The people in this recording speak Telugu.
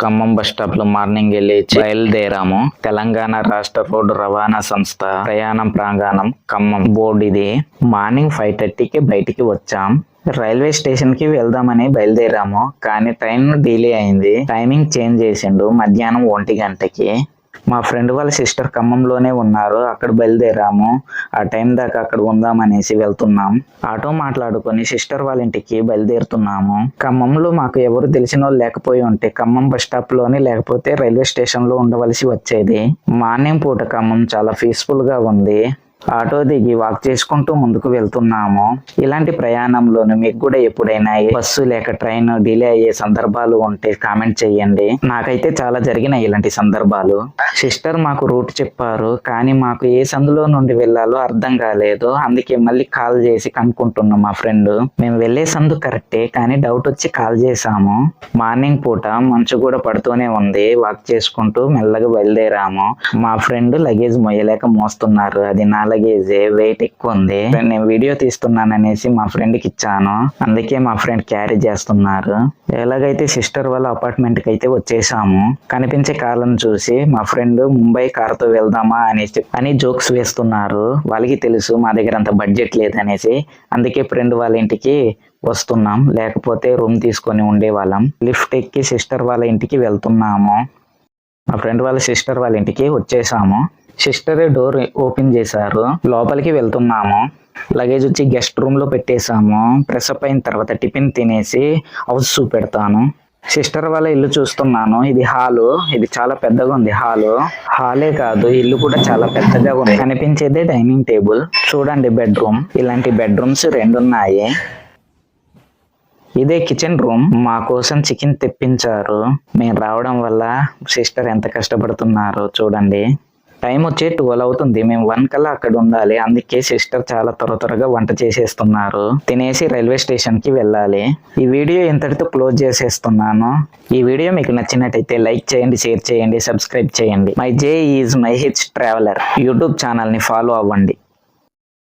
ఖమ్మం బస్ స్టాప్ లో మార్నింగ్ లేచి బయలుదేరాము. తెలంగాణ రాష్ట్ర రోడ్డు రవాణా సంస్థ ప్రయాణం ప్రాంగణం ఖమ్మం బోర్డు ఇది. మార్నింగ్ 5:30కి బయటికి వచ్చాం. రైల్వే స్టేషన్ కి వెళ్దామని బయలుదేరాము, కానీ ట్రైన్ డిలే అయింది. టైమింగ్ చేంజ్ చేసిండు. మధ్యాహ్నం 1 గంటకి. మా ఫ్రెండ్ వాళ్ళ సిస్టర్ ఖమ్మంలోనే ఉన్నారు, అక్కడ బయలుదేరాము. ఆ టైం దాకా అక్కడ ఉందామనేసి వెళ్తున్నాం. ఆటో మాట్లాడుకొని సిస్టర్ వాళ్ళ ఇంటికి బయలుదేరుతున్నాము. ఖమ్మంలో మాకు ఎవరు తెలిసిన వాళ్ళు లేకపోయి ఉంటే ఖమ్మం బస్ స్టాప్ లోని లేకపోతే రైల్వే స్టేషన్ లో ఉండవలసి వచ్చేది. మార్నింగ్ పూట ఖమ్మం చాలా పీస్ఫుల్ గా ఉంది. ఆటో దిగి వాక్ చేసుకుంటూ ముందుకు వెళ్తున్నాము. ఇలాంటి ప్రయాణంలోను మీకు కూడా ఎప్పుడైనా బస్సు లేక ట్రైన్ డిలే అయ్యే సందర్భాలు ఉంటే కామెంట్ చేయండి. నాకైతే చాలా జరిగినాయి ఇలాంటి సందర్భాలు. సిస్టర్ మాకు రూట్ చెప్పారు, కానీ మాకు ఏ సందులో నుండి వెళ్ళాలో అర్థం కాలేదు. అందుకే మళ్ళీ కాల్ చేసి కనుక్కుంటున్నాం. మా ఫ్రెండ్ మేము వెళ్లే సందు కరెక్టే, కానీ డౌట్ వచ్చి కాల్ చేసాము. మార్నింగ్ పూట మంచు కూడా పడుతూనే ఉంది. వాక్ చేసుకుంటూ మెల్లగా బయలుదేరాము. మా ఫ్రెండ్ లగేజ్ మొయ్యలేక మోస్తున్నారు. అది నా లగేజ్ వెయిట్ ఎక్కువ ఉంది. నేను వీడియో తీస్తున్నాననేసి మా ఫ్రెండ్ కి ఇచ్చాను, అందుకే మా ఫ్రెండ్ క్యారీ చేస్తున్నారు. ఎలాగైతే సిస్టర్ వాళ్ళ అపార్ట్మెంట్ కి అయితే వచ్చేసాము. కనిపించే కార్లను చూసి మా ఫ్రెండ్ ముంబై కారుతో వెళ్దామా అని జోక్స్ వేస్తున్నారు. వాళ్ళకి తెలుసు మా దగ్గర అంత బడ్జెట్ లేదనేసి, అందుకే ఫ్రెండ్ వాళ్ళ ఇంటికి వస్తున్నాం. లేకపోతే రూమ్ తీసుకొని ఉండేవాళ్ళం. లిఫ్ట్ ఎక్కి సిస్టర్ వాళ్ళ ఇంటికి వెళ్తున్నాము. మా ఫ్రెండ్ వాళ్ళ సిస్టర్ వాళ్ళ ఇంటికి వచ్చేసాము. సిస్టరే డోర్ ఓపెన్ చేశారు. లోపలికి వెళ్తున్నాము. లగేజ్ వచ్చి గెస్ట్ రూమ్ లో పెట్టేశాము. ఫ్రెష్ అప్ అయిన తర్వాత టిఫిన్ తినేసి హౌస్ చూపెడతాను. సిస్టర్ వాళ్ళ ఇల్లు చూస్తున్నాను. ఇది హాలు. ఇది చాలా పెద్దగా ఉంది. హాలే కాదు, ఇల్లు కూడా చాలా పెద్దగా ఉంది. కనిపించేదే డైనింగ్ టేబుల్. చూడండి బెడ్రూమ్. ఇలాంటి బెడ్రూమ్స్ 2 ఉన్నాయి. ఇదే కిచెన్ రూమ్. మా కోసం చికెన్ తెప్పించారు. మేము రావడం వల్ల సిస్టర్ ఎంత కష్టపడుతున్నారో చూడండి. టైం వచ్చి 12 అవుతుంది. మేము 1 కల్లా అక్కడ ఉండాలి. అందుకే సిస్టర్ చాలా త్వరగా వంట చేసేస్తున్నారు. తినేసి రైల్వే స్టేషన్ కి వెళ్ళాలి. ఈ వీడియో ఇంతటితో క్లోజ్ చేసేస్తున్నాను. ఈ వీడియో మీకు నచ్చినట్టయితే లైక్ చేయండి, షేర్ చేయండి, సబ్స్క్రైబ్ చేయండి. My J is my which traveller YouTube channel ని ఫాలో అవ్వండి.